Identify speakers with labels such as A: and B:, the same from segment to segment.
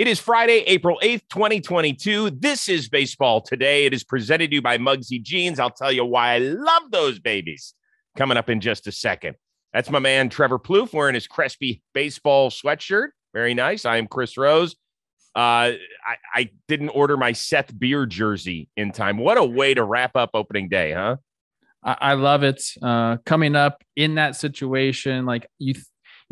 A: It is Friday, April 8th, 2022. This is Baseball Today. It is presented to you by Muggsy Jeans. I'll tell you why I love those babies coming up in just a second. That's my man, Trevor Plouffe, wearing his Crespi baseball sweatshirt. Very nice. I am Chris Rose. I didn't order my Seth Beer jersey in time. What a way to wrap up opening day, huh?
B: I love it. Coming up in that situation, like you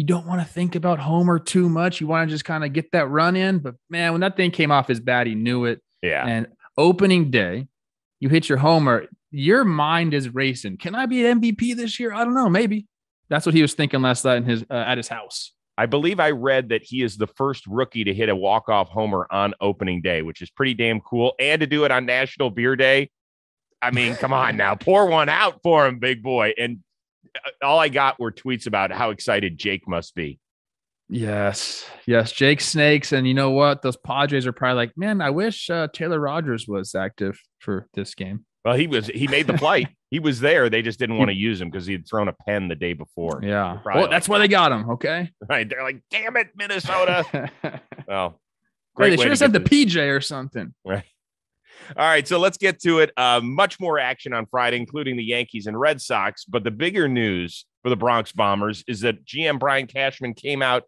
B: don't want to think about Homer too much. You want to just kind of get that run in. But man, when that thing came off his bat, he knew it.
A: Yeah.
B: And opening day, you hit your homer, your mind is racing. Can I be an MVP this year? I don't know. Maybe. That's what he was thinking last night in his at his house.
A: I believe I read that he is the first rookie to hit a walk-off homer on opening day, which is pretty damn cool. And to do it on National Beer Day. I mean, come on now. Pour one out for him, big boy. And all I got were tweets about how excited Jake must be.
B: Yes. Jake Snakes. And you know what? Those Padres are probably like, man, I wish Taylor Rogers was active for this game.
A: Well, he made the flight. He was there. They just didn't want to use him because he had thrown a pen the day before.
B: Yeah. Well, that's why they got him. Okay.
A: Right. They're like, damn it, Minnesota. Well,
B: great. They should have said the PJ or something.
A: Right. All right, so let's get to it. Much more action on Friday, including the Yankees and Red Sox. But the bigger news for the Bronx Bombers is that GM Brian Cashman came out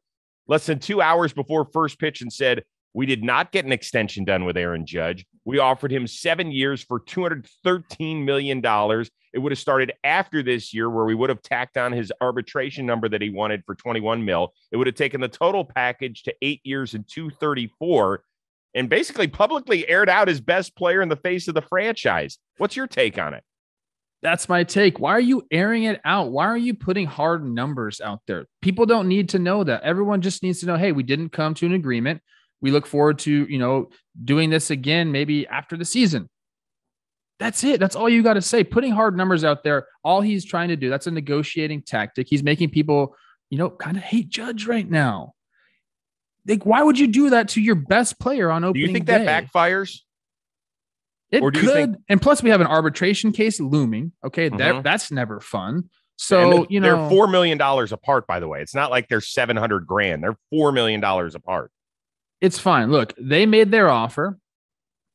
A: less than 2 hours before first pitch and said, we did not get an extension done with Aaron Judge. We offered him 7 years for $213 million. It would have started after this year where we would have tacked on his arbitration number that he wanted for 21 mil. It would have taken the total package to 8 years and 234. And basically publicly aired out his best player in the face of the franchise. What's your take on it?
B: That's my take. Why are you airing it out? Why are you putting hard numbers out there? People don't need to know that. Everyone just needs to know, hey, we didn't come to an agreement. We look forward to, doing this again, maybe after the season. That's it. That's all you got to say. Putting hard numbers out there, all he's trying to do, that's a negotiating tactic. He's making people, kind of hate Judge right now. Like, why would you do that to your best player on opening day?
A: Do you think that backfires?
B: It could. And plus, we have an arbitration case looming. Okay, that's never fun. So,
A: they're $4 million apart, by the way. It's not like they're $700,000. They're $4 million apart.
B: It's fine. Look, they made their offer.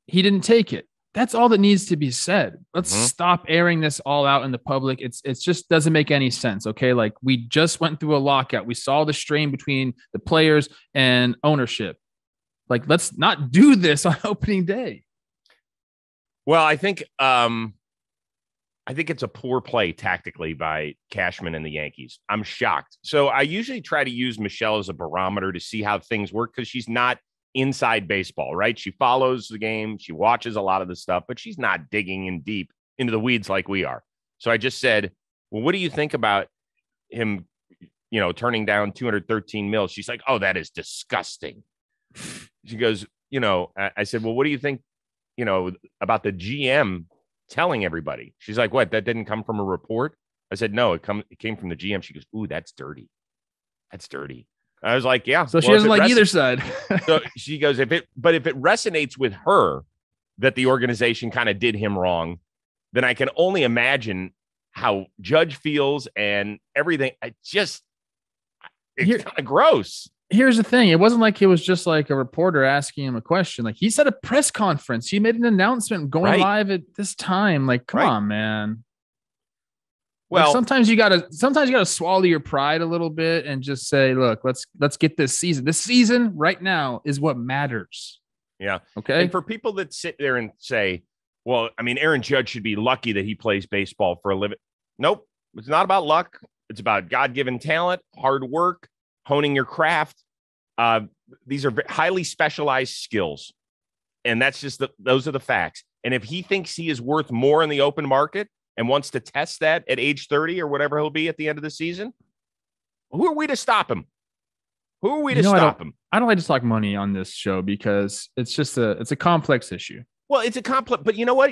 B: He didn't take it. That's all that needs to be said. Let's stop airing this all out in the public. It's just doesn't make any sense. Okay. Like, we just went through a lockout. We saw the strain between the players and ownership. Like, let's not do this on opening day.
A: Well, I think it's a poor play tactically by Cashman and the Yankees. I'm shocked. So I usually try to use Michelle as a barometer to see how things work because she's not inside baseball, right? She follows the game. She watches a lot of the stuff, but she's not digging in deep into the weeds like we are. So I just said, well, what do you think about him, turning down 213 mil? She's like, oh, that is disgusting. She goes, I said, well, what do you think, about the GM telling everybody? She's like, what? That didn't come from a report? I said, no, it came from the GM. She goes, ooh, that's dirty. That's dirty. I was like, yeah.
B: So she doesn't like either side.
A: So she goes, if it resonates with her that the organization kind of did him wrong, then I can only imagine how Judge feels and everything. It's kind of gross.
B: Here's the thing. It wasn't like it was just like a reporter asking him a question. Like, he said a press conference. He made an announcement going live at this time. Like, come on, man. Well, like, sometimes you gotta swallow your pride a little bit and just say, look, let's get this season. This season right now is what matters.
A: Yeah.
B: Okay.
A: And for people that sit there and say, well, I mean, Aaron Judge should be lucky that he plays baseball for a living. Nope. It's not about luck. It's about God-given talent, hard work, honing your craft. These are highly specialized skills. And that's just those are the facts. And if he thinks he is worth more in the open market and wants to test that at age 30 or whatever he'll be at the end of the season, who are we to stop him? Who are we to stop him?
B: I don't like to talk money on this show because it's a complex issue.
A: Well, it's a complex, but you know what?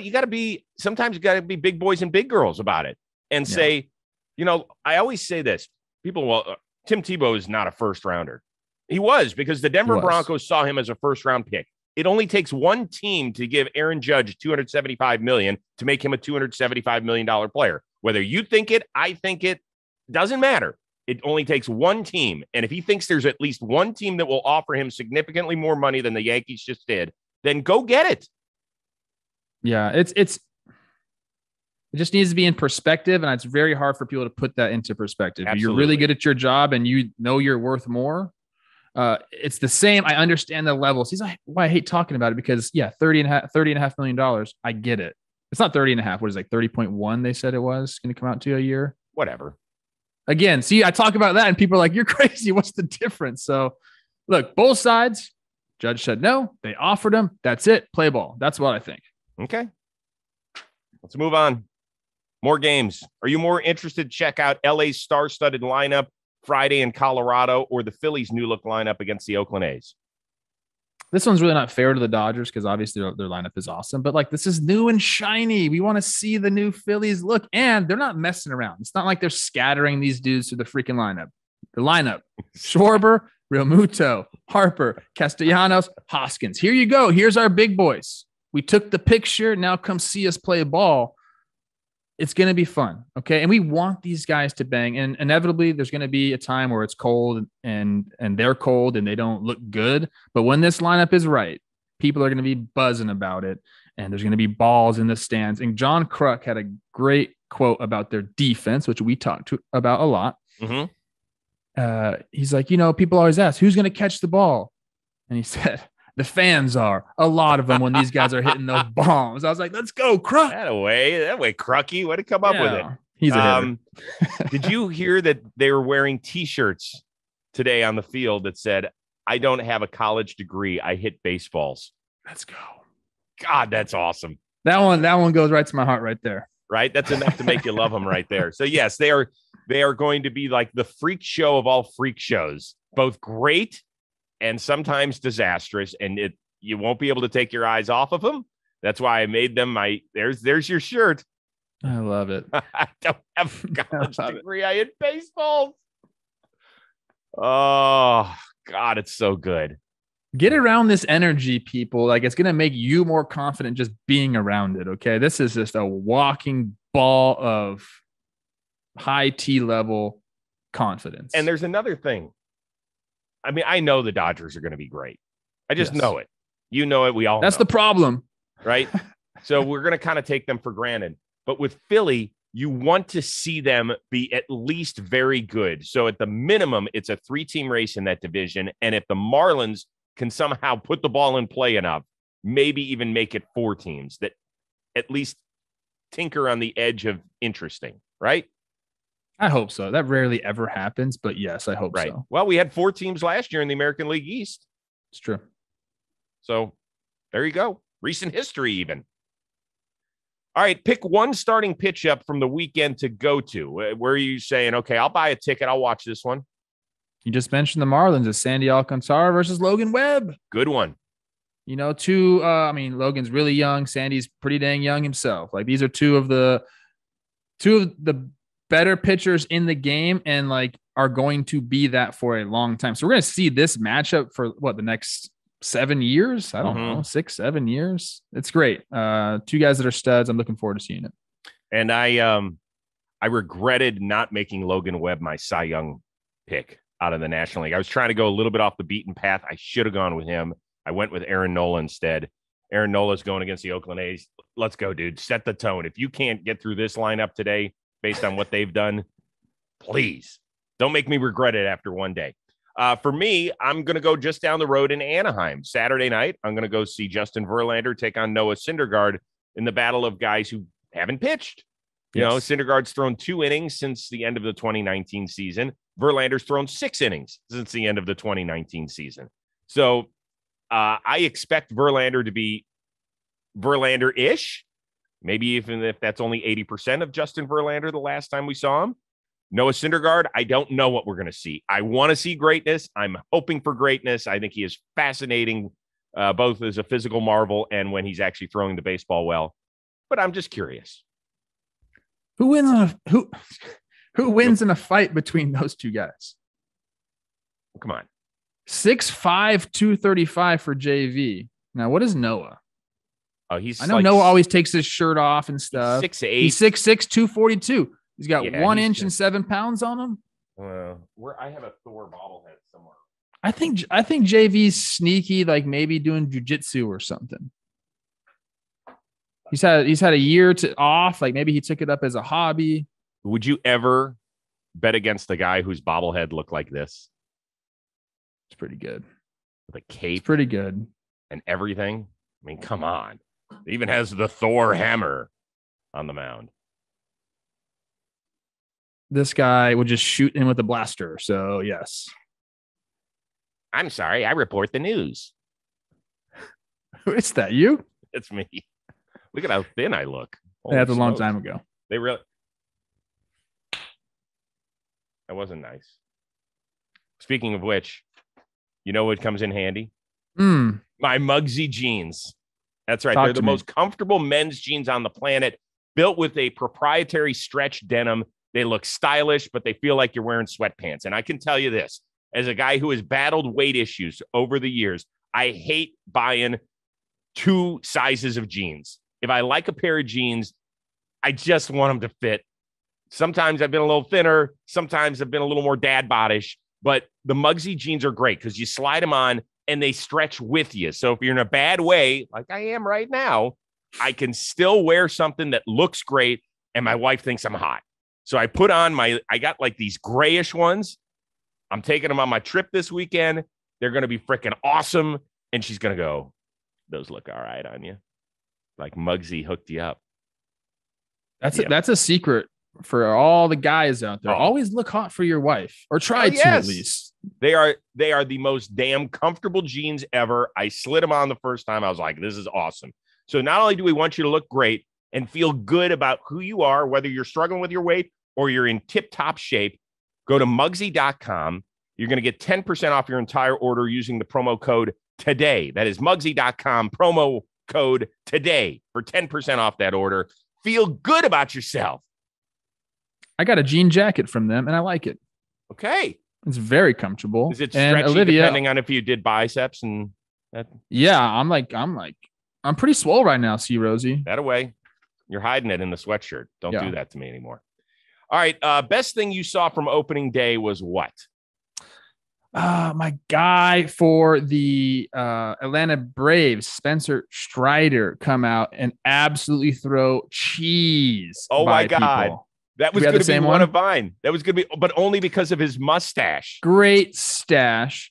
A: Sometimes you got to be big boys and big girls about it and say, I always say this. People, Tim Tebow is not a first rounder. He was, because the Denver Broncos saw him as a first round pick. It only takes one team to give Aaron Judge $275 million to make him a $275 million player. Whether you think it, I think it, doesn't matter. It only takes one team. And if he thinks there's at least one team that will offer him significantly more money than the Yankees just did, then go get it.
B: Yeah, it just needs to be in perspective, and it's very hard for people to put that into perspective.
A: Absolutely.
B: You're really good at your job and you know you're worth more. It's the same. I understand the levels. He's like, why I hate talking about it because $30.5 million. I get it. It's not 30 and a half. What is it, like 30.1? They said it was going to come out to a year.
A: Whatever.
B: Again, see, I talk about that and people are like, you're crazy. What's the difference? So look, both sides, judge said no. They offered him. That's it. Play ball. That's what I think.
A: Okay. Let's move on. More games. Are you more interested to check out LA's star-studded lineup Friday in Colorado or the Phillies' new look lineup against the Oakland A's?
B: This one's really not fair to the Dodgers because obviously their lineup is awesome, but like this is new and shiny. We want to see the new Phillies look, and they're not messing around. It's not like they're scattering these dudes to the freaking lineup. The lineup: Schwarber, Realmuto, Harper, Castellanos, Hoskins. Here you go. Here's our big boys. We took the picture. Now come see us play ball. It's going to be fun. Okay. And we want these guys to bang. And inevitably there's going to be a time where it's cold and they're cold and they don't look good. But when this lineup is right, people are going to be buzzing about it. And there's going to be balls in the stands. And John Kruk had a great quote about their defense, which we talked about a lot.
A: Mm-hmm.
B: He's like, people always ask, who's going to catch the ball? And he said, the fans are, a lot of them, when these guys are hitting those bombs. I was like, let's go, Kruk.
A: That way, Krucky. Way to come up with it.
B: He's a hitter.
A: Did you hear that they were wearing T-shirts today on the field that said, I don't have a college degree. I hit baseballs.
B: Let's go.
A: God, that's awesome.
B: That one goes right to my heart right there.
A: Right? That's enough to make you love them right there. So, yes, they are going to be like the freak show of all freak shows, both great and sometimes disastrous, and you won't be able to take your eyes off of them. That's why I made them there's your shirt.
B: I love it.
A: I don't have a college degree. I hit baseballs. Oh, God, it's so good.
B: Get around this energy, people. Like, it's going to make you more confident just being around it, okay? This is just a walking ball of high T-level confidence.
A: And there's another thing. I mean, I know the Dodgers are going to be great. I just know it. You know it. We all
B: That's
A: know.
B: the problem.
A: Right? So we're going to kind of take them for granted. But with Philly, you want to see them be at least very good. So at the minimum, it's a 3-team race in that division. And if the Marlins can somehow put the ball in play enough, maybe even make it 4 teams that at least tinker on the edge of interesting, right?
B: I hope so. That rarely ever happens, but yes, I hope so.
A: Well, we had 4 teams last year in the American League East.
B: It's true.
A: So there you go. Recent history even. All right, pick one starting pitch up from the weekend to go to. Where are you saying, okay, I'll buy a ticket. I'll watch this one.
B: You just mentioned the Marlins. It's Sandy Alcantara versus Logan Webb.
A: Good one.
B: Logan's really young. Sandy's pretty dang young himself. Like, these are two of the better pitchers in the game, and like are going to be that for a long time. So we're going to see this matchup for the next 7 years? I don't know, 6, 7 years. It's great. 2 guys that are studs. I'm looking forward to seeing it.
A: And I regretted not making Logan Webb my Cy Young pick out of the National League. I was trying to go a little bit off the beaten path. I should have gone with him. I went with Aaron Nola instead. Aaron Nola's going against the Oakland A's. Let's go, dude. Set the tone. If you can't get through this lineup today based on what they've done, please don't make me regret it after one day. For me, I'm going to go just down the road in Anaheim. Saturday night, I'm going to go see Justin Verlander take on Noah Syndergaard in the battle of guys who haven't pitched. You know, Syndergaard's thrown 2 innings since the end of the 2019 season. Verlander's thrown 6 innings since the end of the 2019 season. So I expect Verlander to be Verlander-ish, maybe even if that's only 80% of Justin Verlander the last time we saw him. Noah Syndergaard, I don't know what we're going to see. I want to see greatness. I'm hoping for greatness. I think he is fascinating, both as a physical marvel and when he's actually throwing the baseball well. But I'm just curious.
B: Who wins in a fight between those 2 guys?
A: Come on.
B: 6'5", 235 for JV. Now, what is Noah?
A: Oh,
B: I know Noah always takes his shirt off and stuff.
A: 6'8".
B: He's 6'6", 242. He's got 1 inch and 7 pounds on him.
A: Where I have a Thor bobblehead somewhere.
B: I think JV's sneaky, like maybe doing jujitsu or something. He's had a year off, like maybe he took it up as a hobby.
A: Would you ever bet against the guy whose bobblehead looked like this?
B: It's pretty good.
A: With a cape.
B: It's pretty good.
A: And everything. I mean, come on. It even has the Thor hammer on the mound.
B: This guy would just shoot him with a blaster. So, yes.
A: I'm sorry. I report the news.
B: Is that you?
A: It's me. Look at how thin I look.
B: That's a long time ago.
A: They really. That wasn't nice. Speaking of which, you know what comes in handy? My Muggsy jeans. That's right. They're the most comfortable men's jeans on the planet, built with a proprietary stretch denim. They look stylish, but they feel like you're wearing sweatpants. And I can tell you this, as a guy who has battled weight issues over the years, I hate buying 2 sizes of jeans. If I like a pair of jeans, I just want them to fit. Sometimes I've been a little thinner. Sometimes I've been a little more dad bodish. But the Muggsy jeans are great because you slide them on and they stretch with you. So if you're in a bad way, like I am right now, I can still wear something that looks great and my wife thinks I'm hot. So I put on I got like these grayish ones. I'm taking them on my trip this weekend. They're going to be freaking awesome. And she's going to go, those look all right on you. Like Muggsy hooked you up.
B: That's a secret for all the guys out there. Always look hot for your wife, or try to at least.
A: They are the most damn comfortable jeans ever. I slid them on the first time. I was like, this is awesome. So not only do we want you to look great and feel good about who you are, whether you're struggling with your weight or you're in tip-top shape, go to Muggsy.com. You're going to get 10% off your entire order using the promo code TODAY. That is Muggsy.com, promo code TODAY for 10% off that order. Feel good about yourself.
B: I got a jean jacket from them, and I like it.
A: Okay.
B: It's very comfortable.
A: Is it stretchy depending on if you did biceps and that?
B: Yeah, I'm pretty swole right now, see, Rosie.
A: That away. You're hiding it in the sweatshirt. Don't do that to me anymore. All right. Best thing you saw from opening day was what?
B: My guy for the Atlanta Braves, Spencer Strider, come out and absolutely throw cheese.
A: Oh my God.
B: People.
A: That was going to be one of mine. That was going to be, but only because of his mustache.
B: Great stash.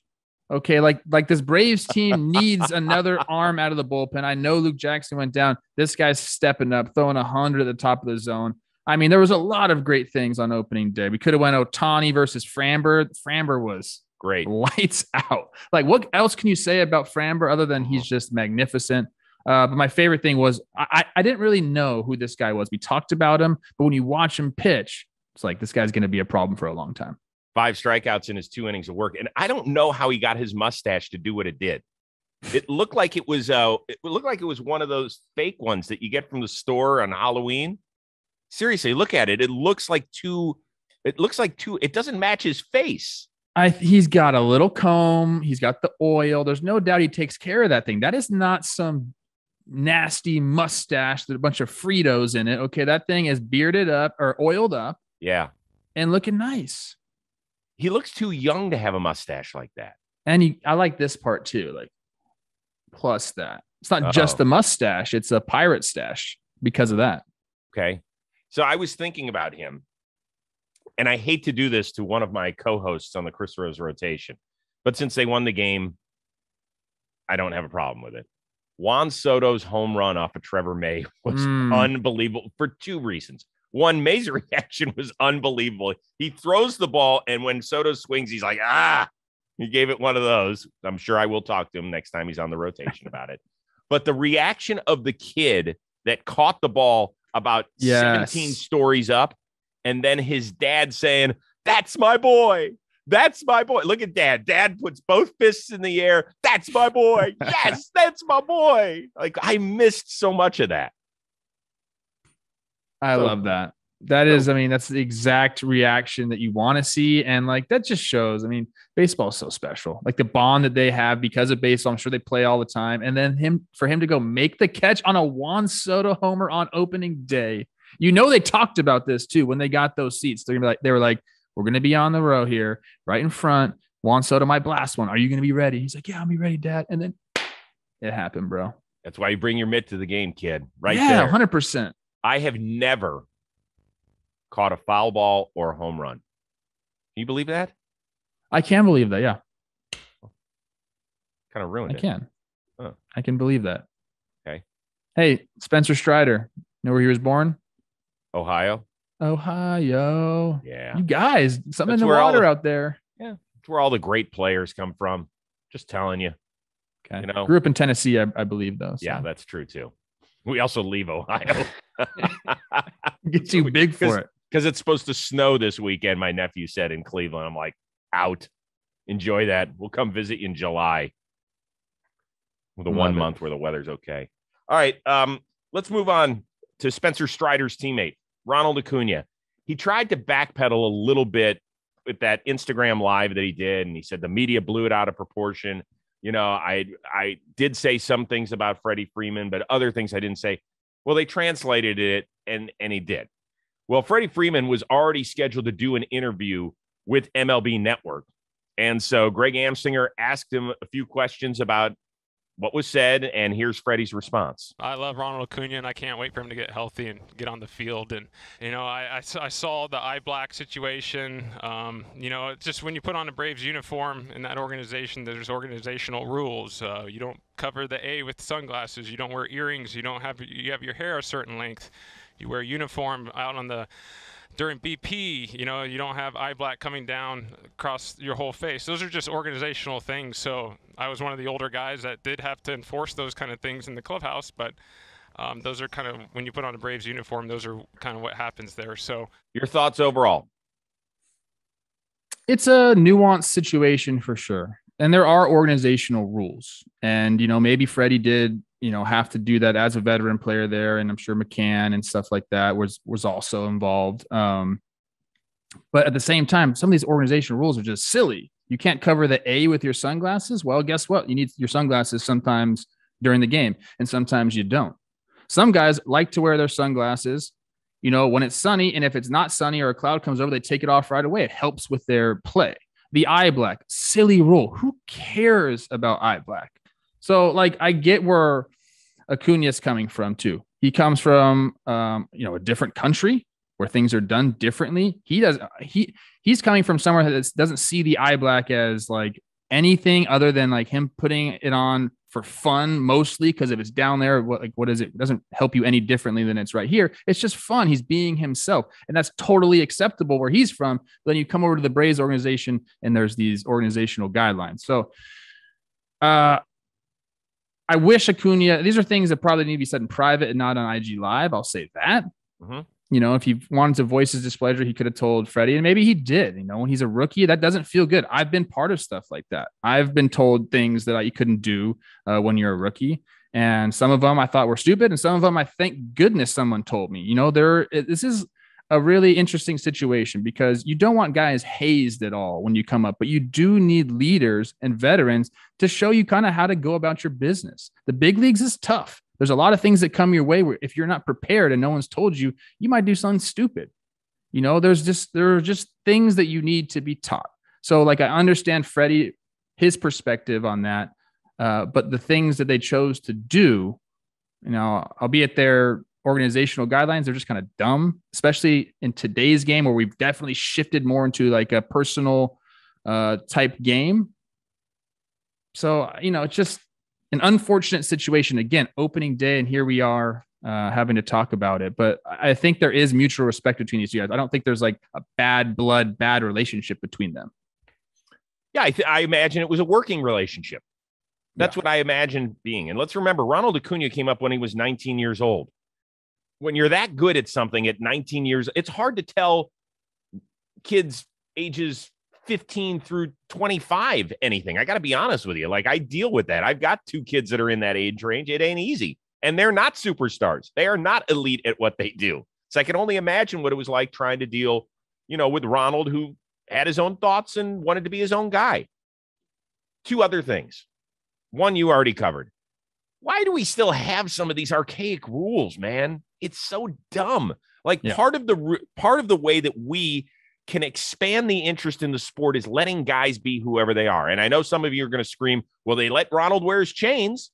B: Okay, like this Braves team needs another arm out of the bullpen. I know Luke Jackson went down. This guy's stepping up, throwing 100 at the top of the zone. I mean, there was a lot of great things on opening day. We could have went Ohtani versus Framber. Framber was
A: great.
B: Lights out. Like, what else can you say about Framber other than he's just magnificent? But my favorite thing was I didn't really know who this guy was. We talked about him, but when you watch him pitch, it's like this guy's going to be a problem for a long time.
A: 5 strikeouts in his 2 innings of work. And I don't know how he got his mustache to do what it did. It looked like it was one of those fake ones that you get from the store on Halloween. Seriously, look at it. It doesn't match his face.
B: He's got a little comb. He's got the oil. There's no doubt he takes care of that thing. That is not some nasty mustache with a bunch of Fritos in it. Okay, that thing is bearded up or oiled up.
A: Yeah.
B: And looking nice.
A: He looks too young to have a mustache like that.
B: And I like this part too. Like, plus that. It's not just the mustache. It's a pirate stash because of that.
A: Okay. So I was thinking about him. And I hate to do this to one of my co-hosts on the Chris Rose rotation. But since they won the game, I don't have a problem with it. Juan Soto's home run off of Trevor May was unbelievable for 2 reasons. One, May's reaction was unbelievable. He throws the ball, and when Soto swings, he's like, he gave it one of those. I'm sure I will talk to him next time he's on the rotation about it. But the reaction of the kid that caught the ball about 17 stories up, and then his dad saying, "That's my boy. That's my boy." Look at Dad. Dad puts both fists in the air. "That's my boy. Yes, that's my boy." Like, I missed so much of that.
B: I love that. That's the exact reaction that you want to see. And like, that just shows, baseball is so special. Like the bond that they have because of baseball, I'm sure they play all the time. And then for him to go make the catch on a Juan Soto homer on opening day. They talked about this too when they got those seats. They were like, We're going to be on the row here, right in front. Juan Soto might blast one. Are you going to be ready? He's like, yeah, I'll be ready, Dad. And then it happened, bro.
A: That's why you bring your mitt to the game, kid. Right
B: yeah,
A: there.
B: 100%.
A: I have never caught a foul ball or a home run. Can you believe that?
B: I can believe that, yeah.
A: Kind of ruined it.
B: I can. Huh. I can believe that.
A: Okay.
B: Hey, Spencer Strider. Know where he was born?
A: Ohio.
B: Yeah. You guys, something in the water out there.
A: Yeah. It's where all the great players come from. Just telling you.
B: Okay. Grew up in Tennessee, I believe, though. So.
A: Yeah, that's true, too. We also leave Ohio.
B: Get too big for it.
A: Because it's supposed to snow this weekend, my nephew said in Cleveland. I'm like, out. Enjoy that. We'll come visit you in July. The 1 month where the weather's okay. All right. Let's move on to Spencer Strider's teammate, Ronald Acuna. He tried to backpedal a little bit with that Instagram live that he did, and he said the media blew it out of proportion. You know, I did say some things about Freddie Freeman, but other things I didn't say. Well, they translated it, and he did. Well, Freddie Freeman was already scheduled to do an interview with MLB Network. And so Greg Amsinger asked him a few questions about what was said, and here's Freddie's response.
C: I love Ronald Acuna, and I can't wait for him to get healthy and get on the field. And, you know, I saw the eye black situation. You know, it's just when you put on a Braves uniform in that organization, there's organizational rules. You don't cover the A with sunglasses. You don't wear earrings. You have your hair a certain length. You wear a uniform out on the during BP, you know, you don't have eye black coming down across your whole face. Those are just organizational things. So I was one of the older guys that did have to enforce those kind of things in the clubhouse, but those are kind of, when you put on a Braves uniform, those are kind of what happens there. So
A: your thoughts overall?
B: It's a nuanced situation for sure. And there are organizational rules. And, you know, maybe Freddie did, you know, have to do that as a veteran player there. And I'm sure McCann and stuff like that was also involved. But at the same time, some of these organizational rules are just silly. You can't cover the A with your sunglasses. Well, guess what? You need your sunglasses sometimes during the game, and sometimes you don't. Some guys like to wear their sunglasses, you know, when it's sunny. And if it's not sunny or a cloud comes over, they take it off right away. It helps with their play. The eye black, silly rule. Who cares about eye black? So, like, I get where Acuna's coming from too. He comes from, you know, a different country where things are done differently. He's coming from somewhere that doesn't see the eye black as like anything other than like him putting it on for fun, mostly because if it's down there, what is it? It doesn't help you any differently than it's right here. It's just fun. He's being himself, and that's totally acceptable where he's from. But then you come over to the Braves organization, and there's these organizational guidelines. So, I wish Acuna, these are things that probably need to be said in private and not on IG Live. I'll say that. Mm-hmm. You know, if he wanted to voice his displeasure, he could have told Freddie, and maybe he did. You know, when he's a rookie, that doesn't feel good. I've been part of stuff like that. I've been told things that you couldn't do when you're a rookie. And some of them I thought were stupid, and some of them I thank goodness someone told me. You know, this is a really interesting situation because you don't want guys hazed at all when you come up, but you do need leaders and veterans to show you kind of how to go about your business. The big leagues is tough. There's a lot of things that come your way where if you're not prepared and no one's told you, you might do something stupid. You know, there are just things that you need to be taught. So like, I understand Freddie, his perspective on that. But the things that they chose to do, you know, albeit their organizational guidelines, they're just kind of dumb, especially in today's game where we've definitely shifted more into like a personal type game. So, you know, it's just an unfortunate situation. Again, opening day, and here we are having to talk about it. But I think there is mutual respect between these two guys. I don't think there's like a bad relationship between them.
A: Yeah, I imagine it was a working relationship. That's what I imagine being. And let's remember, Ronald Acuna came up when he was 19 years old. When you're that good at something at 19 years, it's hard to tell kids ages 15 through 25 anything. I got to be honest with you. Like, I deal with that. I've got two kids that are in that age range. It ain't easy. And they're not superstars. They are not elite at what they do. So I can only imagine what it was like trying to deal, you know, with Ronald, who had his own thoughts and wanted to be his own guy. Two other things. One, you already covered. Why do we still have some of these archaic rules, man? It's so dumb. Like part of the way that we can expand the interest in the sport is letting guys be whoever they are. And I know some of you are going to scream, well, they let Ronald wear his chains.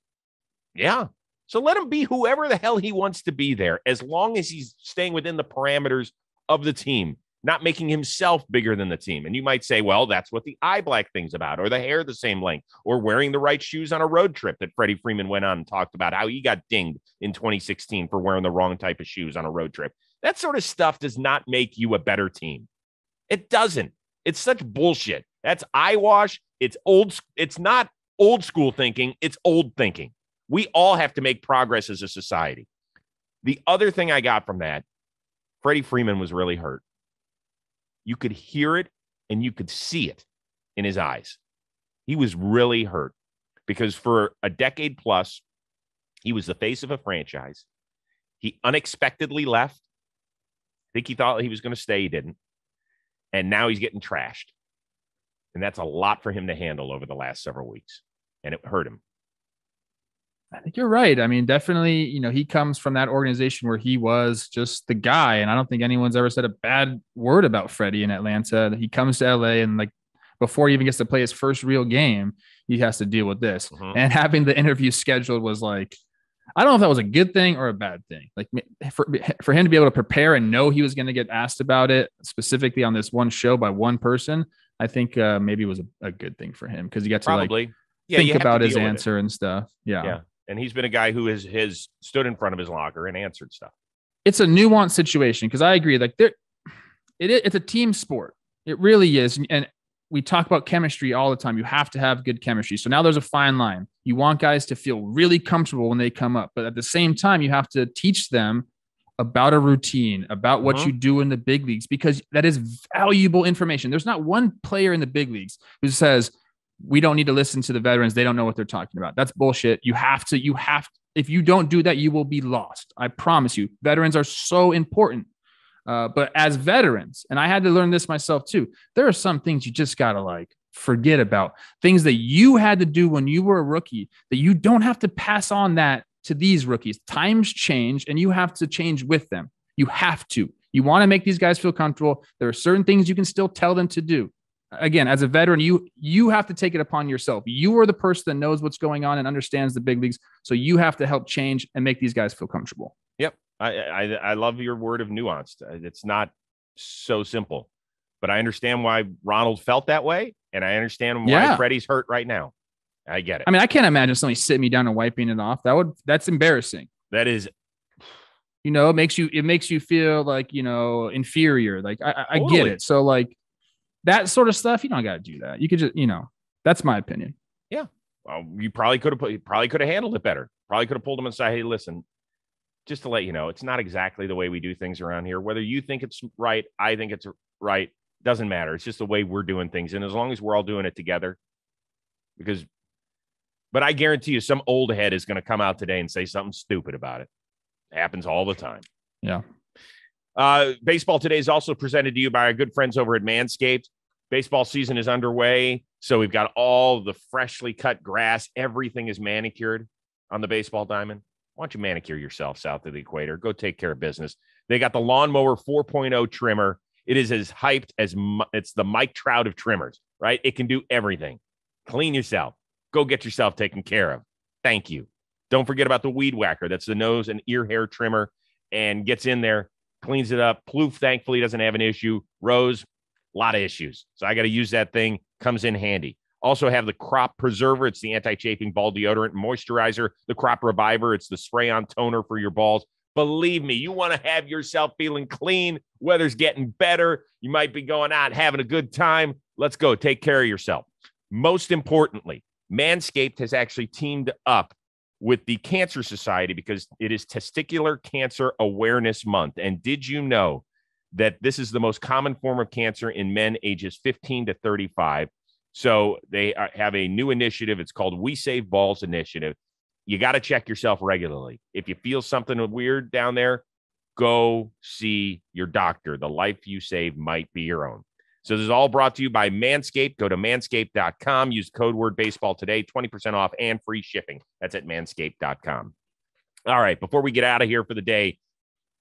A: Yeah. So let him be whoever the hell he wants to be there, as long as he's staying within the parameters of the team, not making himself bigger than the team. And you might say, well, that's what the eye black thing's about, or the hair the same length, or wearing the right shoes on a road trip that Freddie Freeman went on and talked about how he got dinged in 2016 for wearing the wrong type of shoes on a road trip. That sort of stuff does not make you a better team. It doesn't. It's such bullshit. That's eyewash. It's old. It's not old school thinking. It's old thinking. We all have to make progress as a society. The other thing I got from that, Freddie Freeman was really hurt. You could hear it and you could see it in his eyes. He was really hurt because for a decade plus, he was the face of a franchise. He unexpectedly left. I think he thought he was going to stay. He didn't. And now he's getting trashed. And that's a lot for him to handle over the last several weeks. And it hurt him.
B: I think you're right. I mean, definitely, he comes from that organization where he was just the guy. And I don't think anyone's ever said a bad word about Freddie in Atlanta. He comes to LA and before he even gets to play his first real game, he has to deal with this. Mm-hmm. And having the interview scheduled was I don't know if that was a good thing or a bad thing. For him to be able to prepare and know he was going to get asked about it specifically on this one show by one person, I think maybe it was a good thing for him because he got to think about his answer and stuff. Yeah.
A: And he's been a guy who has stood in front of his locker and answered stuff.
B: It's a nuanced situation because I agree. It's a team sport. It really is. And we talk about chemistry all the time. You have to have good chemistry. So now there's a fine line. You want guys to feel really comfortable when they come up, but at the same time, you have to teach them about a routine, about what you do in the big leagues, because that is valuable information. There's not one player in the big leagues who says, we don't need to listen to the veterans. They don't know what they're talking about. That's bullshit. You have to, if you don't do that, you will be lost. I promise you, veterans are so important. But as veterans, and I had to learn this myself too, there are some things you just got to forget about, things that you had to do when you were a rookie that you don't have to pass on that to these rookies. Times change and you have to change with them. You have to. You want to make these guys feel comfortable. There are certain things you can still tell them to do. Again, as a veteran, you have to take it upon yourself. You are the person that knows what's going on and understands the big leagues. So you have to help change and make these guys feel comfortable.
A: Yep. I love your word of nuanced. It's not so simple, but I understand why Ronald felt that way. And I understand why Freddie's hurt right now. I get it.
B: I mean, I can't imagine somebody sitting me down and wiping it off. That's embarrassing.
A: That is,
B: it makes you feel inferior. I get it. So that sort of stuff, you don't got to do that. You could just, that's my opinion.
A: Yeah. Well, you probably could have handled it better. Probably could have pulled him aside. Hey, listen, just to let you know, it's not exactly the way we do things around here. Whether you think it's right, I think it's right, doesn't matter. It's just the way we're doing things. And as long as we're all doing it together, but I guarantee you some old head is going to come out today and say something stupid about it. It happens all the time.
B: Yeah.
A: Baseball today is also presented to you by our good friends over at Manscaped. Baseball season is underway, so we've got all the freshly cut grass. Everything is manicured on the baseball diamond. Why don't you manicure yourself south of the equator? Go take care of business. They got the Lawnmower 4.0 trimmer. It is as hyped as it's the Mike Trout of trimmers, right? It can do everything. Clean yourself. Go get yourself taken care of. Thank you. Don't forget about the Weed Whacker. That's the nose and ear hair trimmer and gets in there, cleans it up. Plouffe, thankfully, doesn't have an issue. Rose, a lot of issues. So I got to use that thing. Comes in handy. Also have the Crop Preserver. It's the anti-chafing ball deodorant and moisturizer. The Crop Reviver. It's the spray-on toner for your balls. Believe me, you want to have yourself feeling clean. Weather's getting better. You might be going out having a good time. Let's go. Take care of yourself. Most importantly, Manscaped has actually teamed up with the Cancer Society because it is Testicular Cancer Awareness Month. And did you know that this is the most common form of cancer in men ages 15 to 35? So they have a new initiative. It's called We Save Balls Initiative. You got to check yourself regularly. If you feel something weird down there, go see your doctor. The life you save might be your own. So this is all brought to you by Manscaped. Go to manscaped.com. Use code word baseball today, 20% off and free shipping. That's at manscaped.com. All right, before we get out of here for the day,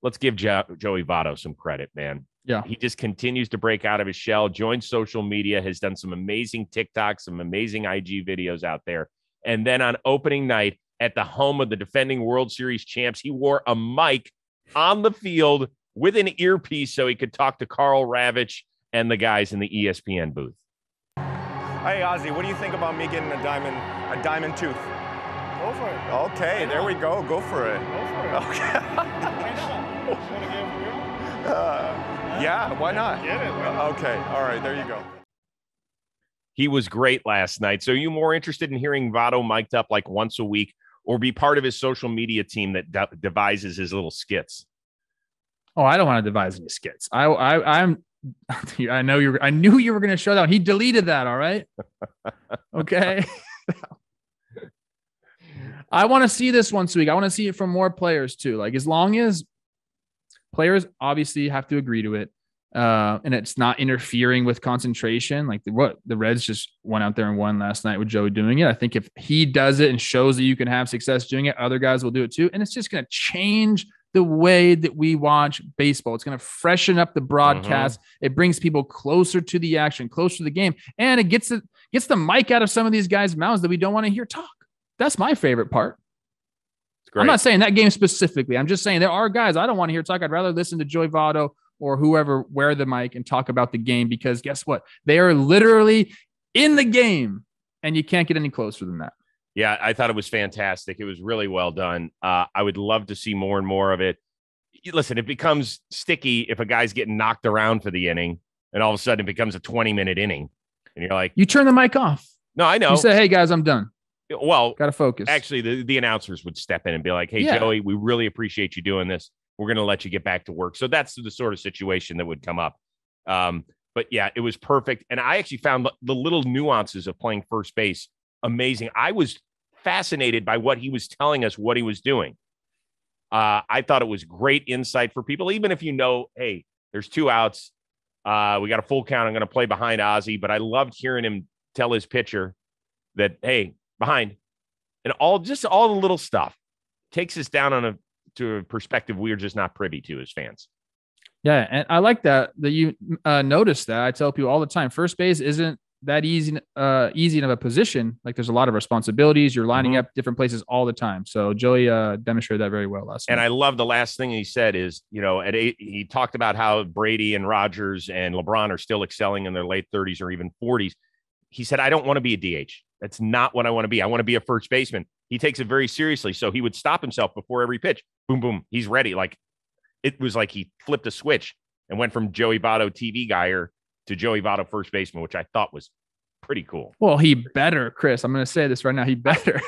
A: let's give Joey Votto some credit, man.
B: Yeah.
A: He just continues to break out of his shell, joined social media, has done some amazing TikToks, some amazing IG videos out there. And then on opening night at the home of the defending World Series champs, he wore a mic on the field with an earpiece so he could talk to Carl Ravitch and the guys in the ESPN booth.
D: Hey, Ozzy, what do you think about me getting a diamond tooth?
E: Go for it.
D: Okay, there we go. Go for it.
E: Go for it.
D: Okay.
E: Why not? You want to get it for real?
D: Yeah, why not?
E: Get it. Why not?
D: Okay, all right, there you go.
A: He was great last night. So are you more interested in hearing Votto mic'd up like once a week or be part of his social media team that devises his little skits?
B: Oh, I don't want to devise any skits. I knew you were going to show that. He deleted that. All right. Okay. I want to see this once a week. I want to see it from more players too. Like, as long as players obviously have to agree to it, and it's not interfering with concentration. Like the Reds just went out there and won last night with Joey doing it. I think if he does it and shows that you can have success doing it, other guys will do it too. And it's just going to change the way that we watch baseball. It's going to freshen up the broadcast. It brings people closer to the action, closer to the game. And it gets the mic out of some of these guys' mouths that we don't want to hear talk. That's my favorite part. I'm not saying that game specifically. I'm just saying there are guys I don't want to hear talk. I'd rather listen to Joey Votto or whoever wear the mic and talk about the game, because guess what? They are literally in the game, and you can't get any closer than that.
A: Yeah, I thought it was fantastic. It was really well done. I would love to see more and more of it. Listen, it becomes sticky if a guy's getting knocked around for the inning, and all of a sudden it becomes a 20-minute inning. And you're like,
B: you turn the mic off.
A: No, I know.
B: You say, hey, guys, I'm done.
A: Well,
B: got to focus.
A: Actually, the announcers would step in and be like, hey, Joey, we really appreciate you doing this. We're going to let you get back to work. So that's the sort of situation that would come up. But yeah, it was perfect. And I actually found the little nuances of playing first base amazing. I was fascinated by what he was telling us, what he was doing. I thought it was great insight for people, even if you know, hey, there's 2 outs. We got a full count. I'm going to play behind Ozzy. But I loved hearing him tell his pitcher that, hey, behind. And all the little stuff takes us down to a perspective we're just not privy to as fans.
B: Yeah, and I like that you noticed that. I tell people all the time, first base isn't that easy of a position. Like, there's a lot of responsibilities. You're lining up different places all the time. So Joey demonstrated that very well last night.
A: And I love the last thing he said is, at 8, he talked about how Brady and Rodgers and LeBron are still excelling in their late 30s or even 40s. He said, I don't want to be a DH. That's not what I want to be. I want to be a first baseman. He takes it very seriously. So he would stop himself before every pitch. Boom, boom. He's ready. Like, it was like he flipped a switch and went from Joey Votto TV guyer to Joey Votto first baseman, which I thought was pretty cool.
B: Well, he better, Chris. I'm going to say this right now. He better.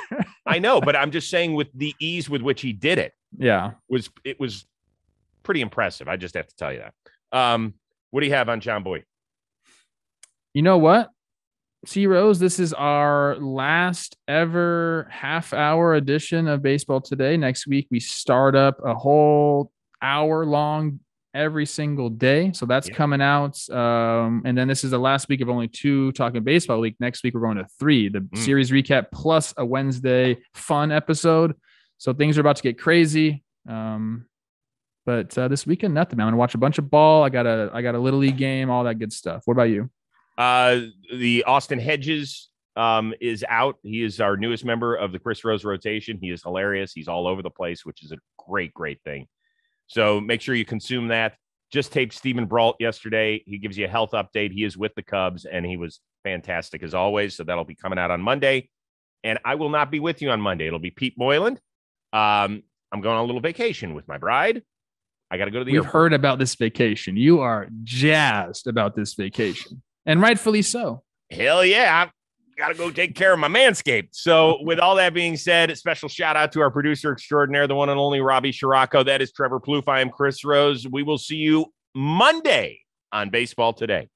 A: I know, but I'm just saying with the ease with which he did it.
B: Yeah.
A: It was pretty impressive. I just have to tell you that. What do you have on John Boy?
B: You know what? C Rose, this is our last ever half-hour edition of Baseball Today. Next week, we start up a whole hour long every single day. So that's coming out. And then this is the last week of only 2 Talking Baseball week. Next week, we're going to 3, the series recap plus a Wednesday fun episode. So things are about to get crazy. But this weekend, nothing, man. I'm going to watch a bunch of ball. I got a Little League game, all that good stuff. What about you?
A: The Austin Hedges is out. He is our newest member of the Chris Rose rotation. He is hilarious. He's all over the place, which is a great, great thing. So make sure you consume that. Just taped Stephen Brault yesterday. He gives you a health update. He is with the Cubs, and he was fantastic as always. So that'll be coming out on Monday. And I will not be with you on Monday. It'll be Pete Moyland. I'm going on a little vacation with my bride. I got to go to the airport.
B: We've heard about this vacation. You are jazzed about this vacation. And rightfully so.
A: Hell yeah. I've got to go take care of my Manscaped. So with all that being said, a special shout out to our producer extraordinaire, the one and only Robbie Scirocco. That is Trevor Plouffe. I am Chris Rose. We will see you Monday on Baseball Today.